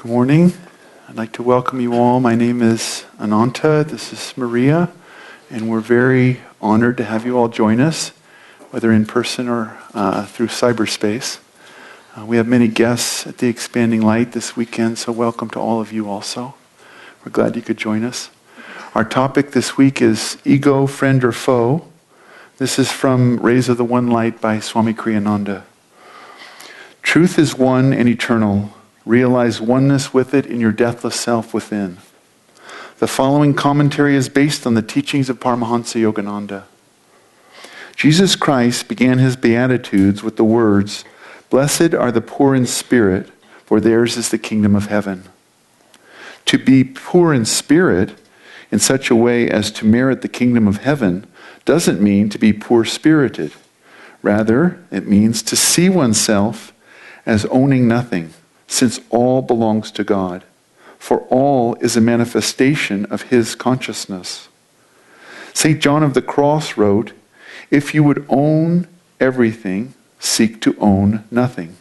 Good morning. I'd like to welcome you all. My name is Ananta. This is Maria, and we're very honored to have you all join us, whether in person or through cyberspace. We have many guests at the Expanding Light this weekend, so welcome to all of you also. We're glad you could join us. Our topic this week is Ego, Friend or Foe. This is from Rays of the One Light by Swami Ananda. Truth is one and eternal. Realize oneness with it in your deathless self within. The following commentary is based on the teachings of Paramahansa Yogananda. Jesus Christ began his Beatitudes with the words, "Blessed are the poor in spirit, for theirs is the kingdom of heaven." To be poor in spirit in such a way as to merit the kingdom of heaven doesn't mean to be poor-spirited. Rather, it means to see oneself as owning nothing, since all belongs to God, for all is a manifestation of his consciousness. St. John of the Cross wrote, "If you would own everything, seek to own nothing.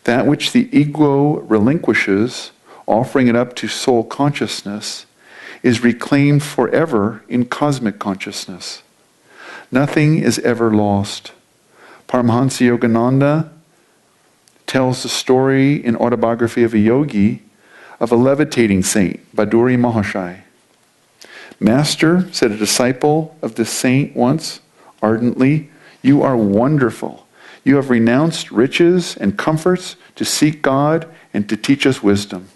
That which the ego relinquishes, offering it up to soul consciousness, is reclaimed forever in cosmic consciousness. Nothing is ever lost." Paramahansa Yogananda tells the story in Autobiography of a Yogi of a levitating saint, Baduri Mahashai. "Master," said a disciple of this saint once, ardently, "you are wonderful. You have renounced riches and comforts to seek God and to teach us wisdom."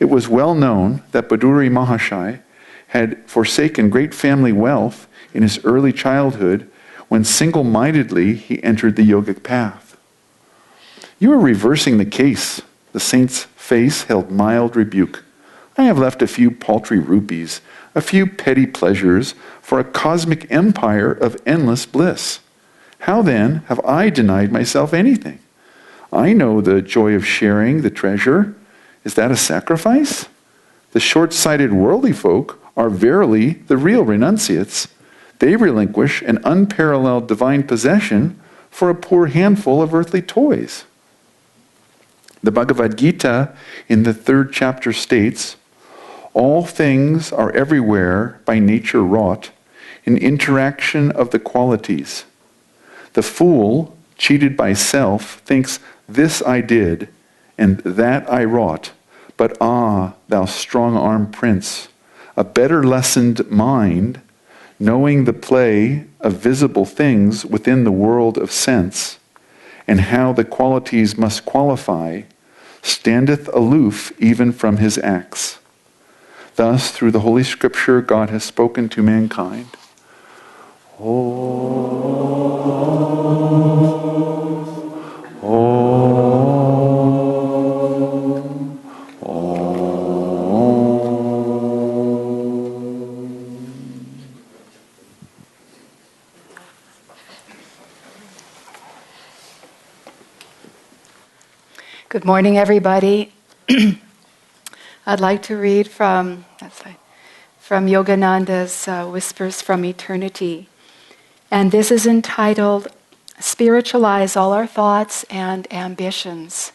It was well known that Baduri Mahashai had forsaken great family wealth in his early childhood when single-mindedly he entered the yogic path. "You are reversing the case." The saint's face held mild rebuke. "I have left a few paltry rupees, a few petty pleasures, for a cosmic empire of endless bliss. How then have I denied myself anything? I know the joy of sharing the treasure. Is that a sacrifice? The short-sighted worldly folk are verily the real renunciates. They relinquish an unparalleled divine possession for a poor handful of earthly toys." The Bhagavad Gita in the 3rd chapter states, "All things are everywhere by nature wrought, in interaction of the qualities. The fool, cheated by self, thinks, 'This I did, and that I wrought. But ah, thou strong-armed prince, a better lessoned mind, knowing the play of visible things within the world of sense, and how the qualities must qualify, standeth aloof even from his acts.' Thus, through the Holy Scripture, God has spoken to mankind. Good morning, everybody. I'd like to read from Yogananda's Whispers from Eternity. And this is entitled, "Spiritualize All Our Thoughts and Ambitions."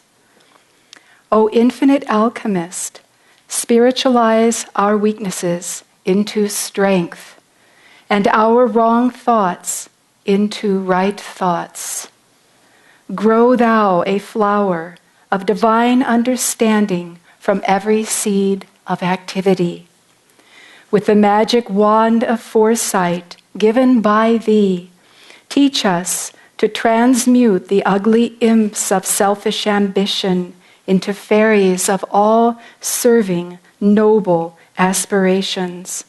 O infinite alchemist, spiritualize our weaknesses into strength, and our wrong thoughts into right thoughts. Grow thou a flower of divine understanding from every seed of activity. With the magic wand of foresight given by thee, teach us to transmute the ugly imps of selfish ambition into fairies of all serving, noble aspirations.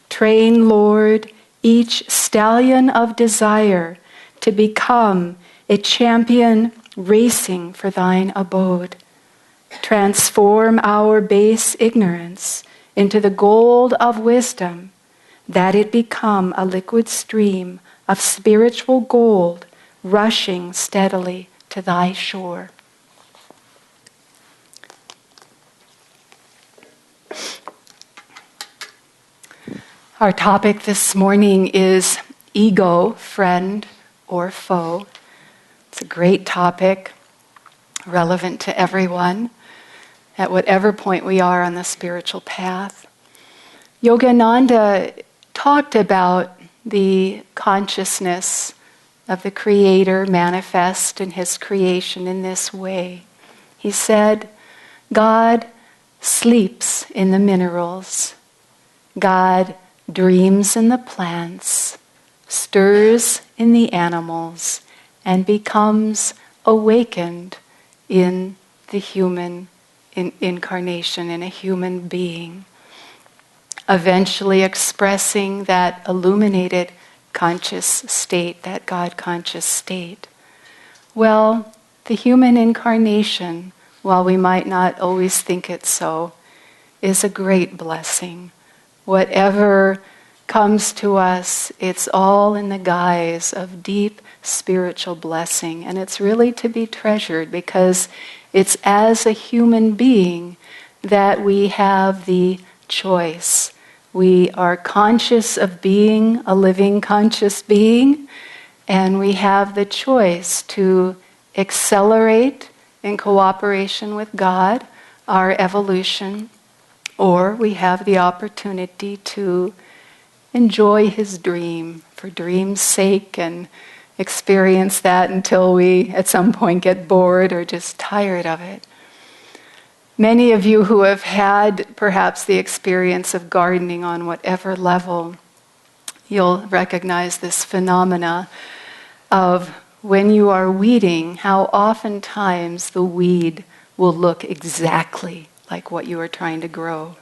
Train, Lord, each stallion of desire to become a champion racing for thine abode. Transform our base ignorance into the gold of wisdom, that it become a liquid stream of spiritual gold rushing steadily to thy shore. Our topic this morning is ego, friend or foe. It's a great topic, relevant to everyone. at whatever point we are on the spiritual path. Yogananda talked about the consciousness of the Creator manifest in His creation in this way. He said, God sleeps in the minerals. God dreams in the plants, stirs in the animals, and becomes awakened in the human incarnation, in a human being, eventually expressing that illuminated conscious state, that God-conscious state. Well, the human incarnation, while we might not always think it so, is a great blessing. Whatever comes to us, it's all in the guise of deep spiritual blessing, and it's really to be treasured because it's as a human being that we have the choice. We are conscious of being a living conscious being, and we have the choice to accelerate in cooperation with God our evolution, or we have the opportunity to enjoy His dream for dream's sake and experience that until we at some point get bored or just tired of it. Many of you who have had perhaps the experience of gardening on whatever level, you'll recognize this phenomena of when you are weeding, how oftentimes the weed will look exactly like what you are trying to grow.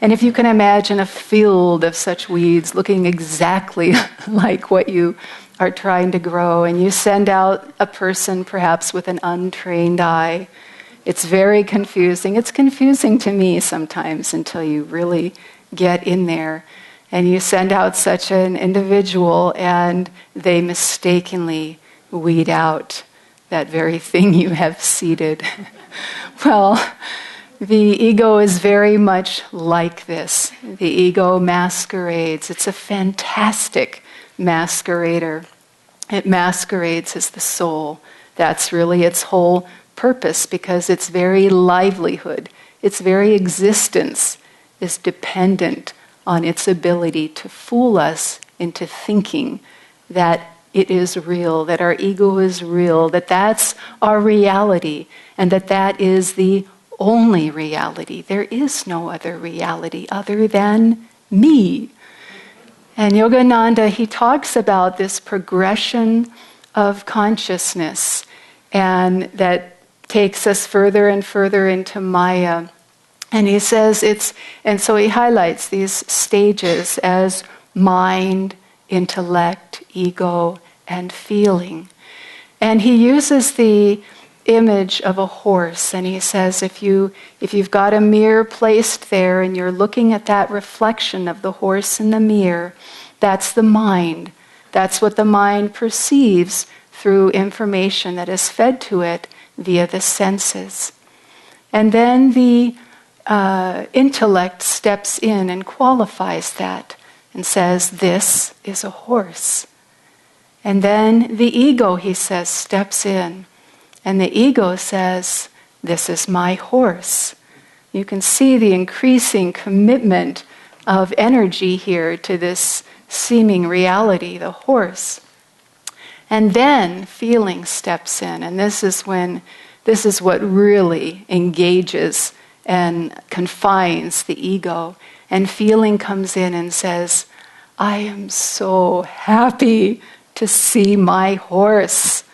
And if you can imagine a field of such weeds looking exactly like what you are trying to grow, and you send out a person perhaps with an untrained eye, it's very confusing. It's confusing to me sometimes until you really get in there. And you send out such an individual and they mistakenly weed out that very thing you have seeded. Well, the ego is very much like this. The ego masquerades. It's a fantastic masquerader. It masquerades as the soul. That's really its whole purpose, because its very livelihood, its very existence is dependent on its ability to fool us into thinking that it is real, that our ego is real, that that's our reality, and that that is the only reality. There is no other reality other than me. And Yogananda, he talks about this progression of consciousness, and that takes us further and further into Maya. And he says and so he highlights these stages as mind, intellect, ego, and feeling. And he uses the image of a horse, and he says if you've got a mirror placed there and you're looking at that reflection of the horse in the mirror, that's the mind. That's what the mind perceives through information that is fed to it via the senses. And then the intellect steps in and qualifies that and says, this is a horse. And then the ego, he says, steps in. And the ego says, this is my horse. You can see the increasing commitment of energy here to this seeming reality, the horse. And then feeling steps in. And this is what really engages and confines the ego. And feeling comes in and says, I am so happy to see my horse.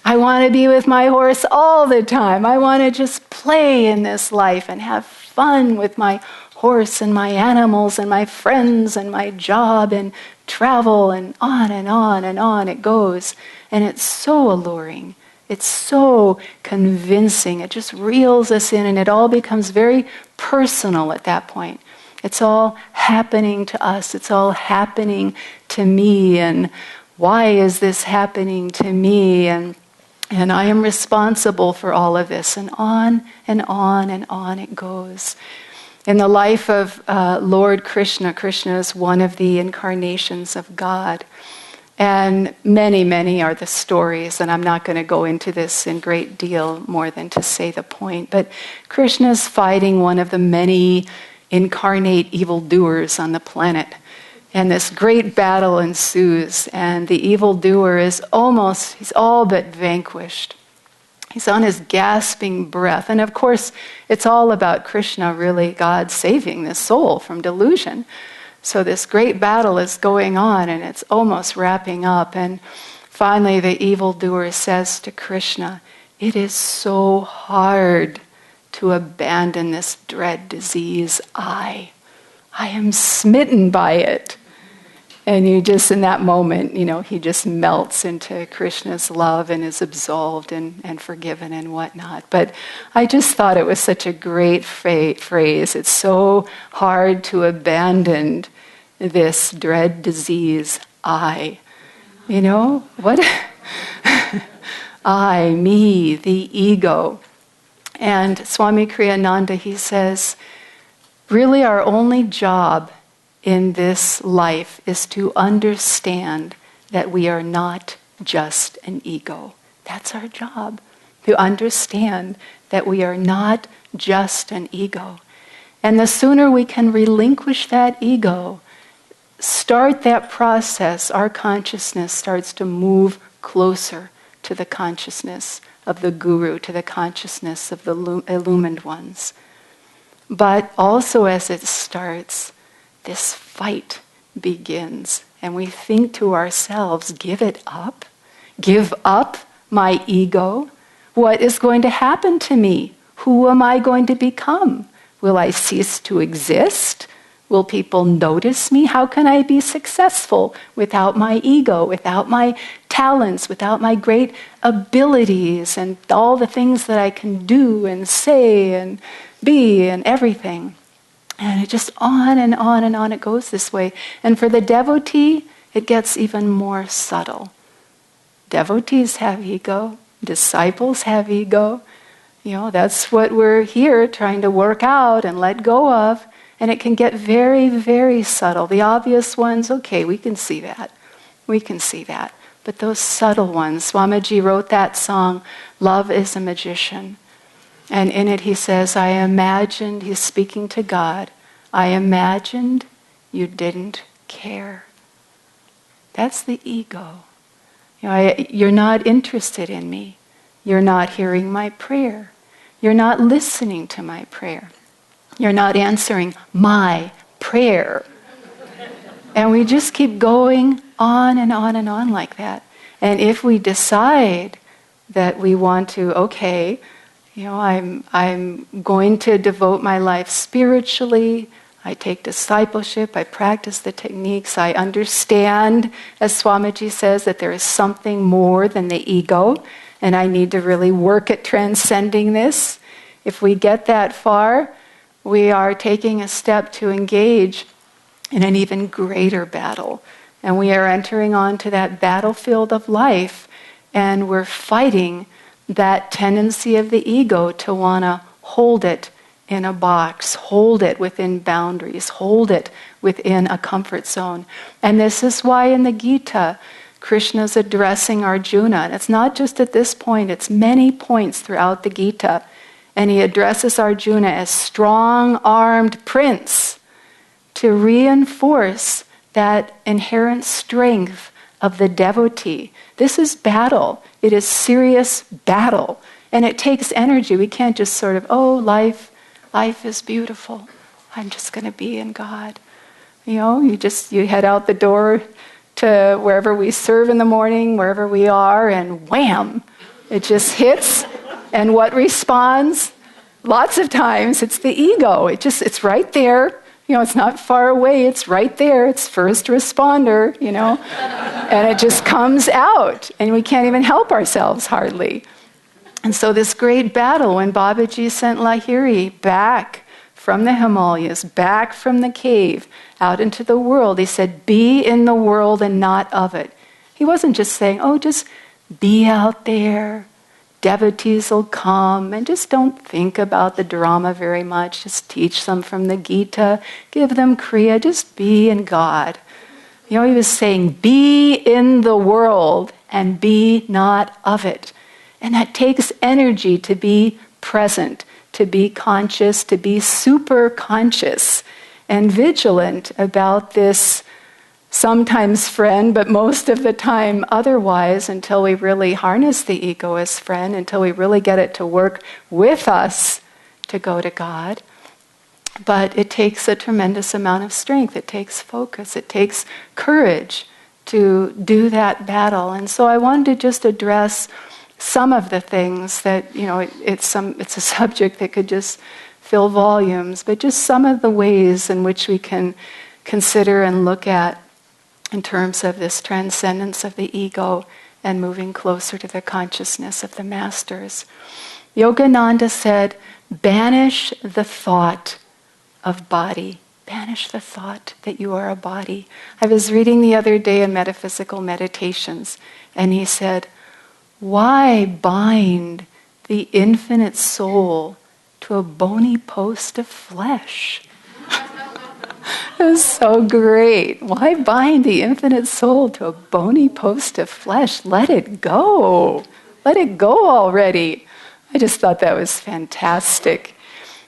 I want to be with my horse all the time. I want to just play in this life and have fun with my horse and my animals and my friends and my job and travel, and on and on and on it goes. And it's so alluring. It's so convincing. It just reels us in, and it all becomes very personal at that point. It's all happening to us. It's all happening to me. And why is this happening to me? And I am responsible for all of this. And on and on and on it goes. In the life of Lord Krishna, Krishna is one of the incarnations of God. And many, many are the stories, and I'm not going to go into this in great deal more than to say the point. But Krishna's fighting one of the many incarnate evildoers on the planet. And this great battle ensues, and the evildoer he's all but vanquished. He's on his gasping breath. And of course, it's all about Krishna, really, God saving this soul from delusion. So this great battle is going on, and it's almost wrapping up. And finally, the evildoer says to Krishna, "It is so hard to abandon this dread disease. I am smitten by it." And you just, in that moment, he just melts into Krishna's love and is absolved and forgiven and whatnot. But I just thought it was such a great phrase. It's so hard to abandon this dread disease, I. What? I, me, the ego. And Swami Kriyananda, he says, really our only job in this life is to understand that we are not just an ego. That's our job, to understand that we are not just an ego. And the sooner we can relinquish that ego, start that process, our consciousness starts to move closer to the consciousness of the Guru, to the consciousness of the illumined ones. But also as it starts, this fight begins, and we think to ourselves, give it up? Give up my ego? What is going to happen to me? Who am I going to become? Will I cease to exist? Will people notice me? How can I be successful without my ego, without my talents, without my great abilities and all the things that I can do and say and be and everything? And it just on and on and on it goes this way. And for the devotee, it gets even more subtle. Devotees have ego. Disciples have ego. That's what we're here trying to work out and let go of. And it can get very, very subtle. The obvious ones, okay, we can see that. We can see that. But those subtle ones, Swamiji wrote that song, Love is a Magician. And in it he says, I imagined, he's speaking to God, I imagined you didn't care. That's the ego. You're not interested in me. You're not hearing my prayer. You're not listening to my prayer. You're not answering my prayer. And we just keep going on and on and on like that. And if we decide that we want to, okay, I'm going to devote my life spiritually. I take discipleship. I practice the techniques. I understand, as Swamiji says, that there is something more than the ego, and I need to really work at transcending this. If we get that far, we are taking a step to engage in an even greater battle. And we are entering onto that battlefield of life, and we're fighting that tendency of the ego to want to hold it in a box, hold it within boundaries, hold it within a comfort zone. And this is why in the Gita, Krishna's addressing Arjuna. And it's not just at this point, it's many points throughout the Gita. And he addresses Arjuna as strong-armed prince to reinforce that inherent strength of the devotee. This is battle. It is serious battle. And it takes energy. We can't just sort of, life is beautiful. I'm just going to be in God. You head out the door to wherever we serve in the morning, wherever we are, and wham, it just hits. And what responds? Lots of times it's the ego. It's right there. It's not far away. It's right there. It's first responder, and it just comes out, and we can't even help ourselves hardly. And so this great battle, when Babaji sent Lahiri back from the Himalayas, back from the cave, out into the world, he said, be in the world and not of it. He wasn't just saying, just be out there. Devotees will come, and just don't think about the drama very much. Just teach them from the Gita. Give them Kriya. Just be in God. He was saying, be in the world and be not of it. And that takes energy to be present, to be conscious, to be super conscious and vigilant about this sometimes friend, but most of the time otherwise, until we really harness the ego as friend, until we really get it to work with us to go to God. But it takes a tremendous amount of strength. It takes focus. It takes courage to do that battle. And so I wanted to just address some of the things that, it's a subject that could just fill volumes, but just some of the ways in which we can consider and look at in terms of this transcendence of the ego and moving closer to the consciousness of the masters. Yogananda said, banish the thought of body. Banish the thought that you are a body. I was reading the other day in Metaphysical Meditations, and he said, why bind the infinite soul to a bony post of flesh? It was so great. Why bind the infinite soul to a bony post of flesh? Let it go. Let it go already. I just thought that was fantastic.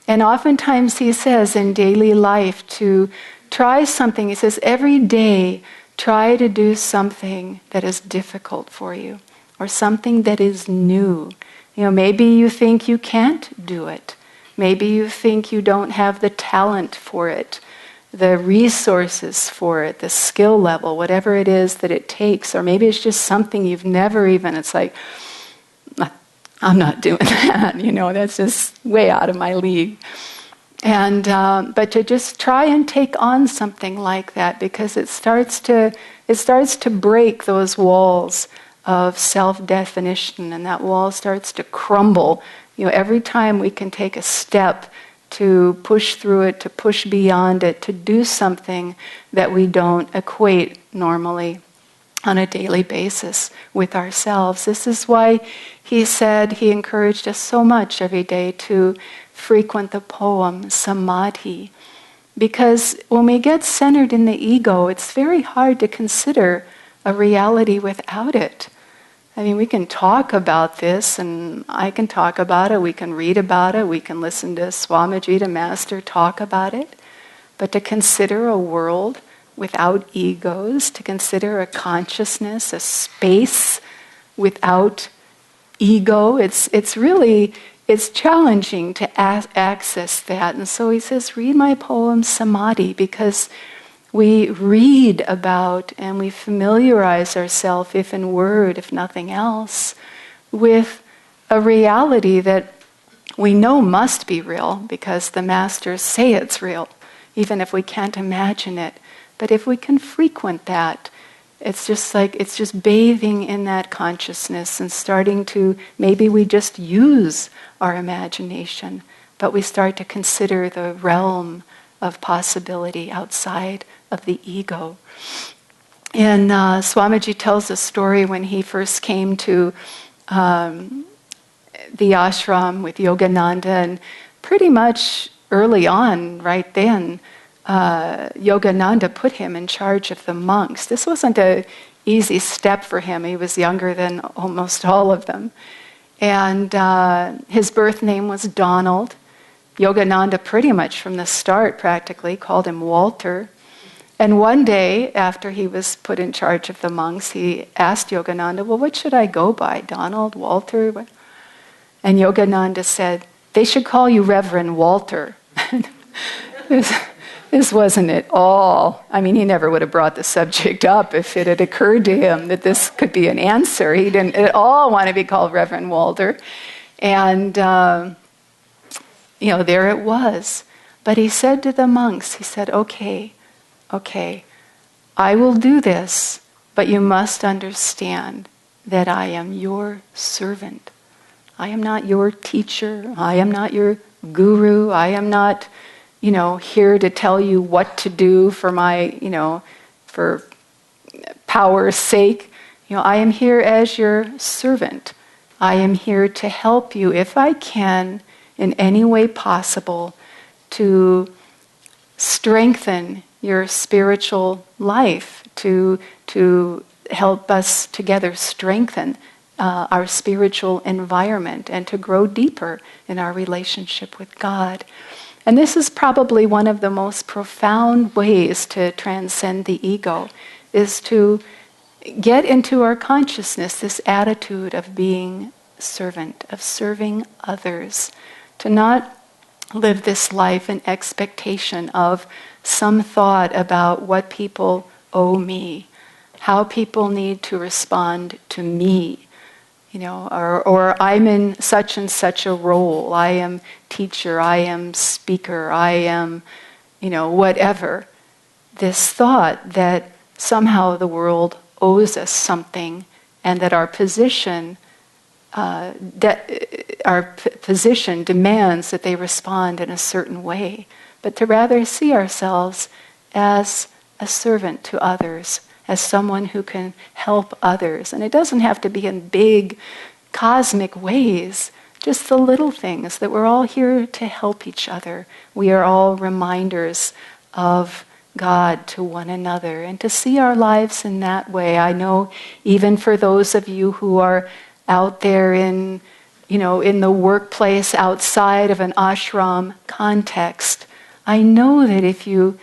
And oftentimes he says in daily life to try something. He says every day try to do something that is difficult for you or something that is new. Maybe you think you can't do it. Maybe you think you don't have the talent for it, the resources for it, the skill level, whatever it is that it takes. Or maybe it's just something you've never even, it's like, I'm not doing that, that's just way out of my league. And but to just try and take on something like that, because it starts to break those walls of self-definition, and that wall starts to crumble. Every time we can take a step to push through it, to push beyond it, to do something that we don't equate normally on a daily basis with ourselves. This is why he said he encouraged us so much every day to frequent the poem Samadhi. Because when we get centered in the ego, it's very hard to consider a reality without it. I mean, we can talk about this, and I can talk about it, we can read about it, we can listen to Swamiji, the Master, talk about it. But to consider a world without egos, to consider a consciousness, a space without ego, it's challenging to access that. And so he says, read my poem Samadhi, because we read about and we familiarize ourselves, if in word, if nothing else, with a reality that we know must be real because the masters say it's real, even if we can't imagine it. But if we can frequent that, it's just bathing in that consciousness and starting to, maybe we just use our imagination, but we start to consider the realm of possibility outside of the ego. And Swamiji tells a story when he first came to the ashram with Yogananda, and pretty much early on, right then, Yogananda put him in charge of the monks. This wasn't an easy step for him. He was younger than almost all of them. And his birth name was Donald. Yogananda pretty much from the start practically called him Walter. And one day, after he was put in charge of the monks, he asked Yogananda, well, what should I go by? Donald, Walter? And Yogananda said, they should call you Reverend Walter. This wasn't at all, I mean, he never would have brought the subject up if it had occurred to him that this could be an answer. He didn't at all want to be called Reverend Walter. And, there it was. But he said to the monks, he said, okay, I will do this, but you must understand that I am your servant. I am not your teacher. I am not your guru. I am not, here to tell you what to do for my, for power's sake. I am here as your servant. I am here to help you, if I can, in any way possible, to strengthen your spiritual life, to help us together strengthen our spiritual environment and to grow deeper in our relationship with God. And this is probably one of the most profound ways to transcend the ego, is to get into our consciousness this attitude of being servant, of serving others, to not live this life in expectation of some thought about what people owe me, how people need to respond to me, or I'm in such and such a role. I am teacher, I am speaker, I am, whatever. This thought that somehow the world owes us something, and that our position demands that they respond in a certain way, but to rather see ourselves as a servant to others, as someone who can help others. And it doesn't have to be in big cosmic ways, just the little things, that we're all here to help each other. We are all reminders of God to one another, and to see our lives in that way. I know even for those of you who are out there in the workplace outside of an ashram context, I know that if you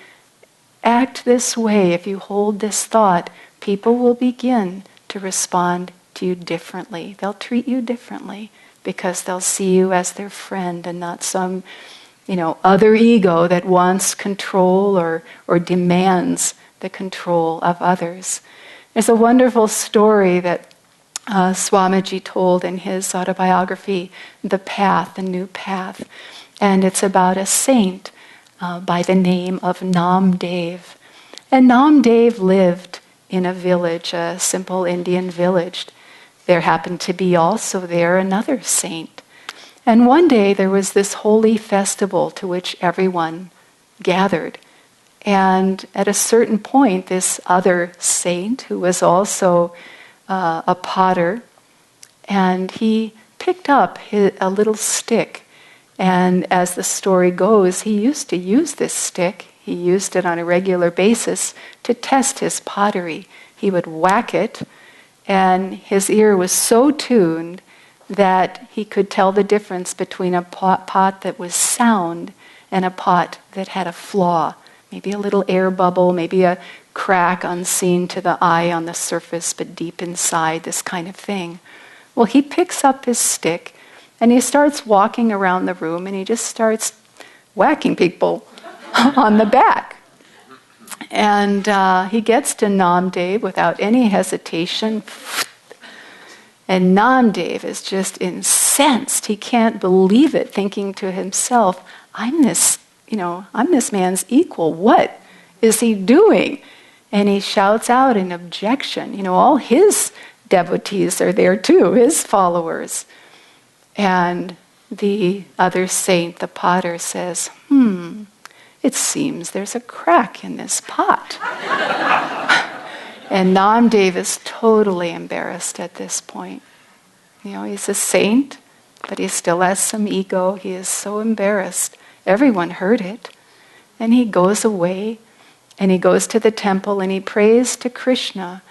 act this way, if you hold this thought, people will begin to respond to you differently. They'll treat you differently because they'll see you as their friend and not some other ego that wants control or demands the control of others. There's a wonderful story that Swamiji told in his autobiography, The Path, The New Path. And it's about a saint by the name of Namdev. And Namdev lived in a village, a simple Indian village. There happened to be also there another saint. And one day there was this holy festival to which everyone gathered. And at a certain point, this other saint, who was also a potter, and he picked up a little stick. And as the story goes, he used to use this stick. He used it on a regular basis to test his pottery. He would whack it, and his ear was so tuned that he could tell the difference between a pot that was sound and a pot that had a flaw. Maybe a little air bubble, maybe a crack unseen to the eye on the surface, but deep inside, this kind of thing. Well, he picks up his stick and he starts walking around the room and he just starts whacking people on the back. And he gets to Namdev without any hesitation. And Namdev is just incensed. He can't believe it, thinking to himself, I'm this man's equal. What is he doing? And he shouts out in objection. All his devotees are there too, his followers. And the other saint, the potter, says, it seems there's a crack in this pot. And Namdev is totally embarrassed at this point. He's a saint, but he still has some ego. He is so embarrassed. Everyone heard it. And he goes away, and he goes to the temple, and he prays to Krishna,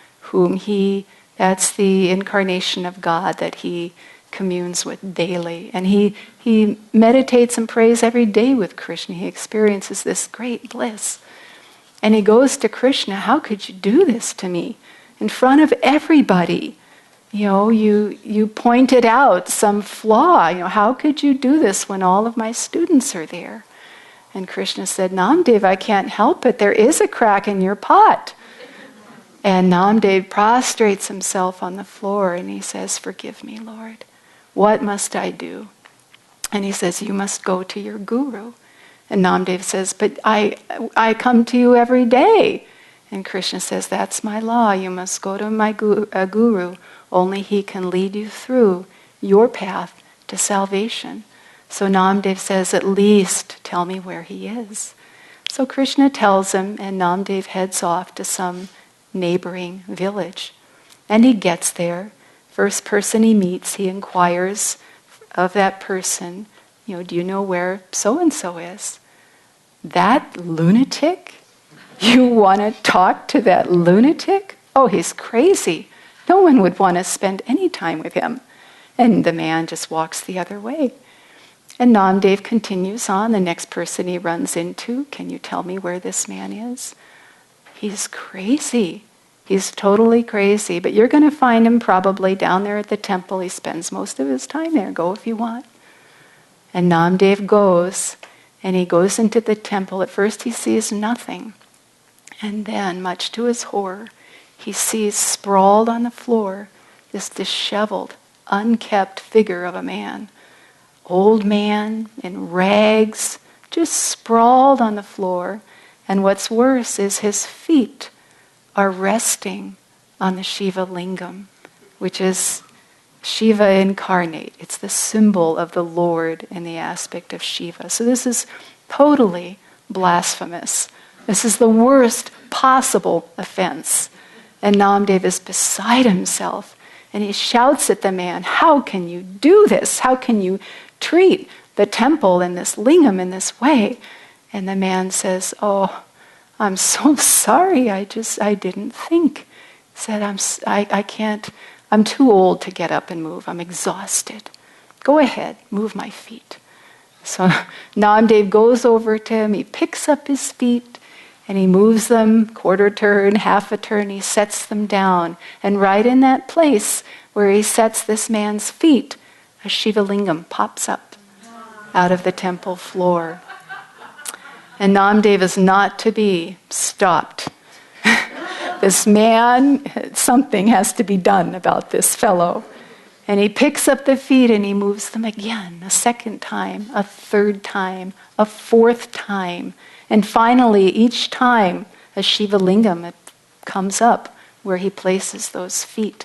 that's the incarnation of God that he communes with daily. And he meditates and prays every day with Krishna. He experiences this great bliss. And he goes to Krishna, how could you do this to me? In front of everybody. You pointed out some flaw. How could you do this when all of my students are there? And Krishna said, Namdev, I can't help it. There is a crack in your pot. And Namdev prostrates himself on the floor and he says, forgive me, Lord. What must I do? And he says, you must go to your guru. And Namdev says, but I come to you every day. And Krishna says, that's my law. You must go to my guru. Only he can lead you through your path to salvation. So Namdev says, at least tell me where he is. So Krishna tells him, and Namdev heads off to some neighboring village. And he gets there. First person he meets, he inquires of that person, do you know where so-and-so is? That lunatic? You want to talk to that lunatic? Oh, he's crazy. No one would want to spend any time with him. And the man just walks the other way. And Namdev continues on. The next person he runs into, can you tell me where this man is? He's crazy. He's totally crazy. But you're going to find him probably down there at the temple. He spends most of his time there. Go if you want. And Namdev goes, and he goes into the temple. At first he sees nothing. And then, much to his horror, he sees sprawled on the floor this disheveled, unkept figure of a man. Old man in rags, just sprawled on the floor. And what's worse is his feet are resting on the Shiva lingam, which is Shiva incarnate. It's the symbol of the Lord in the aspect of Shiva. So this is totally blasphemous. This is the worst possible offense. And Namdev is beside himself. And he shouts at the man, how can you do this? How can you treat the temple and this lingam in this way? And the man says, oh, I'm so sorry. I didn't think. He said, I can't, I'm too old to get up and move. I'm exhausted. Go ahead, move my feet. So Namdev goes over to him. He picks up his feet and he moves them quarter turn, half a turn. He sets them down. And right in that place where he sets this man's feet, a Shiva lingam pops up out of the temple floor. And Namdev is not to be stopped. This man, something has to be done about this fellow. And he picks up the feet and he moves them again, a second time, a third time, a fourth time. And finally, each time, a Shiva lingam comes up where he places those feet.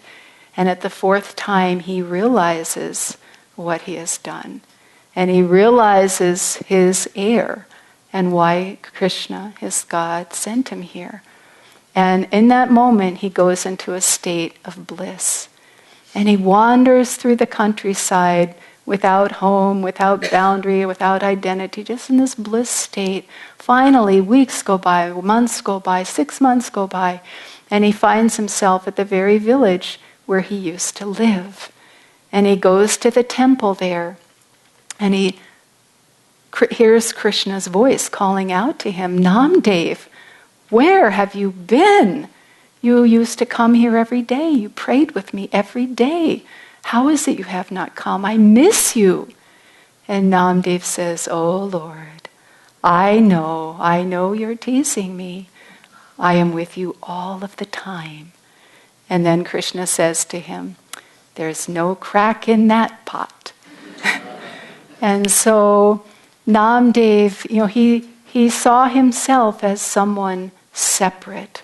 And at the fourth time, he realizes what he has done. And he realizes his error and why Krishna, his God, sent him here. And in that moment, he goes into a state of bliss. And he wanders through the countryside without home, without boundary, without identity, just in this bliss state. Finally, weeks go by, months go by, 6 months go by, and he finds himself at the very village where he used to live. And he goes to the temple there, and he hears Krishna's voice calling out to him, Namdev, where have you been? You used to come here every day. You prayed with me every day. How is it you have not come? I miss you. And Namdev says, oh Lord, I know you're teasing me. I am with you all of the time. And then Krishna says to him, there's no crack in that pot. And so Namdev, he saw himself as someone separate.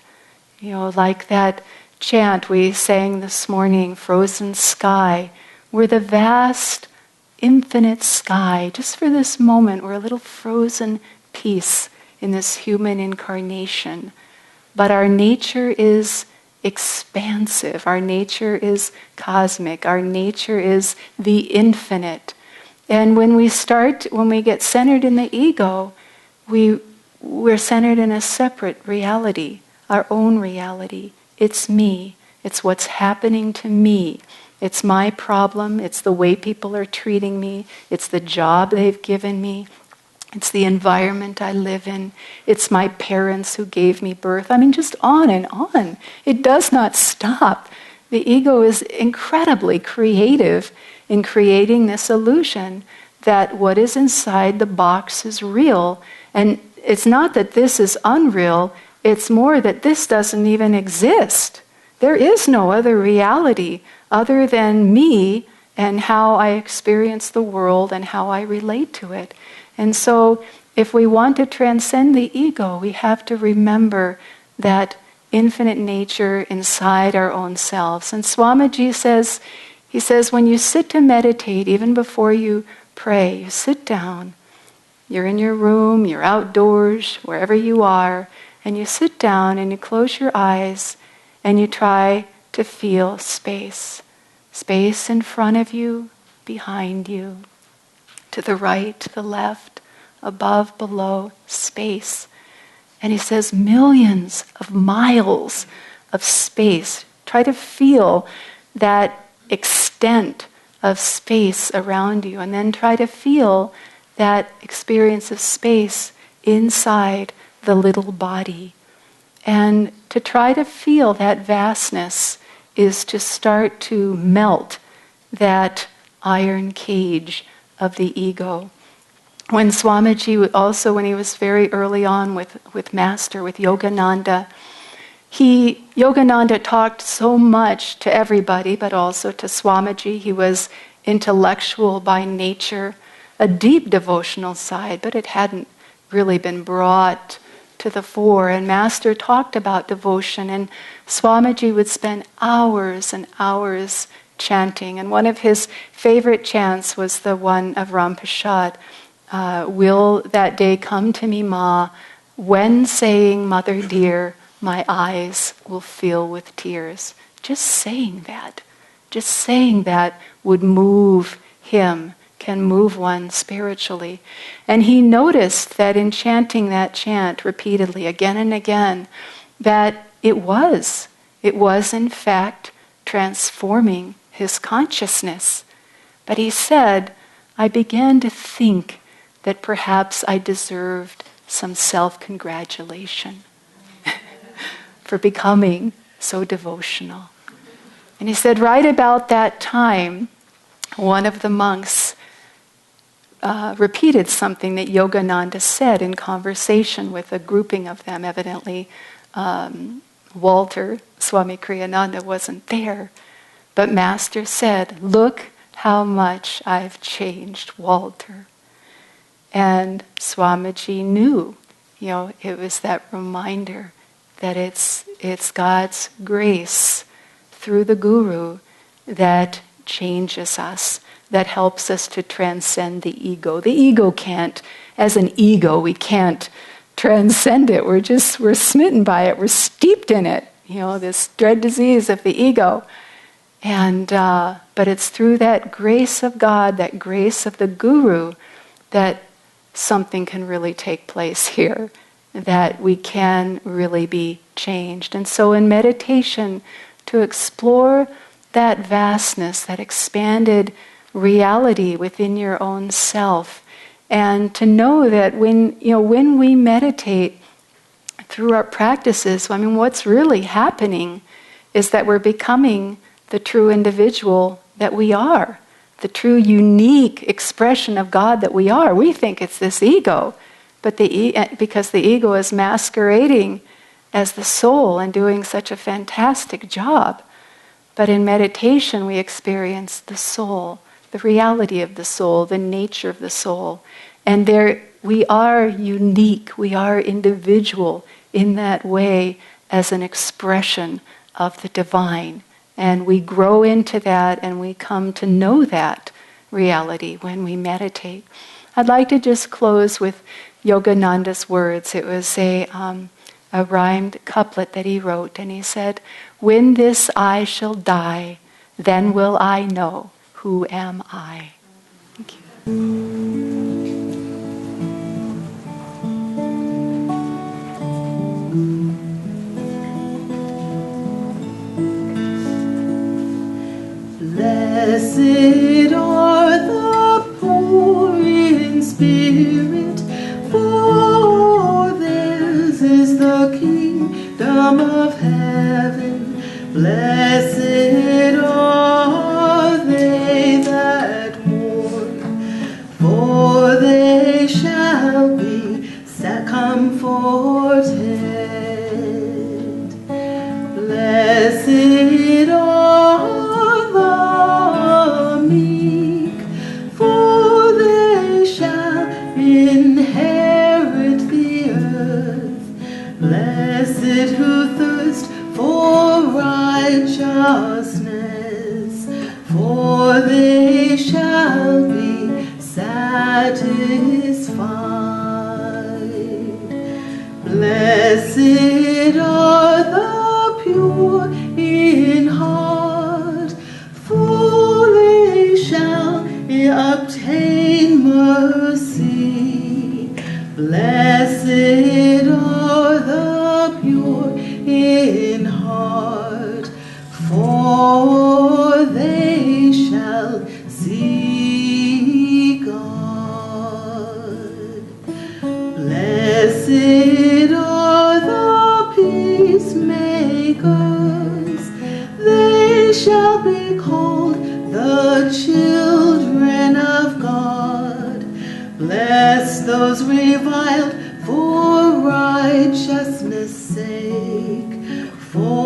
Like that chant we sang this morning, Frozen Sky. We're the vast, infinite sky. Just for this moment, we're a little frozen piece in this human incarnation. But our nature is expansive. Our nature is cosmic. Our nature is the infinite. And when we get centered in the ego, we're centered in a separate reality, our own reality. It's me. It's what's happening to me. It's my problem. It's the way people are treating me. It's the job they've given me. It's the environment I live in. It's my parents who gave me birth. Just on and on. It does not stop. The ego is incredibly creative in creating this illusion that what is inside the box is real. And it's not that this is unreal. It's more that this doesn't even exist. There is no other reality other than me and how I experience the world and how I relate to it. And so if we want to transcend the ego, we have to remember that infinite nature inside our own selves. And Swamiji says, when you sit to meditate, even before you pray, you sit down, you're in your room, you're outdoors, wherever you are, and you sit down and you close your eyes and you try to feel space. Space in front of you, behind you, to the right, to the left, above, below, space. And he says millions of miles of space. Try to feel that extent of space around you, and then try to feel that experience of space inside the little body. And to try to feel that vastness is to start to melt that iron cage of the ego. When Swamiji, also when he was very early on with Master, with Yogananda, Yogananda talked so much to everybody, but also to Swamiji. He was intellectual by nature, a deep devotional side, but it hadn't really been brought to the fore. And Master talked about devotion, and Swamiji would spend hours and hours chanting. And one of his favorite chants was the one of Rampashad, will that day come to me, Ma, when saying, Mother dear, my eyes will fill with tears. Just saying that would move him, can move one spiritually. And he noticed that in chanting that chant repeatedly, again and again, that it was in fact transforming his consciousness. But he said, I began to think that perhaps I deserved some self-congratulation for becoming so devotional. And he said, right about that time, one of the monks repeated something that Yogananda said in conversation with a grouping of them. Evidently, Walter, Swami Kriyananda, wasn't there. But Master said, look how much I've changed, Walter. And Swamiji knew, it was that reminder that it's God's grace through the Guru that changes us, that helps us to transcend the ego. The ego can't, as an ego, we can't transcend it. We're smitten by it. We're steeped in it. This dread disease of the ego. And but it's through that grace of God, that grace of the Guru, that something can really take place here, that we can really be changed. And so in meditation, to explore that vastness, that expanded reality within your own self, and to know that when we meditate through our practices, what's really happening is that we're becoming the true individual that we are, the true unique expression of God that we are. We think it's this ego, but because the ego is masquerading as the soul and doing such a fantastic job. But in meditation, we experience the soul, the reality of the soul, the nature of the soul. And there we are unique, we are individual in that way as an expression of the divine. And we grow into that and we come to know that reality when we meditate. I'd like to just close with Yogananda's words. It was a rhymed couplet that he wrote, and he said, when this I shall die, then will I know who am I. Thank you. Blessed are the poor in spirit, for theirs is the kingdom of heaven. Blessed are they that mourn, for they shall be comforted. Blessed are the meek, for they shall inherit the earth. Blessed who thirst for righteousness, for they shall be satisfied. Blessed are the pure in heart, for they shall obtain mercy. Blessed are for they shall see God. Blessed are the peacemakers, they shall be called the children of God. Bless those reviled for righteousness' sake, for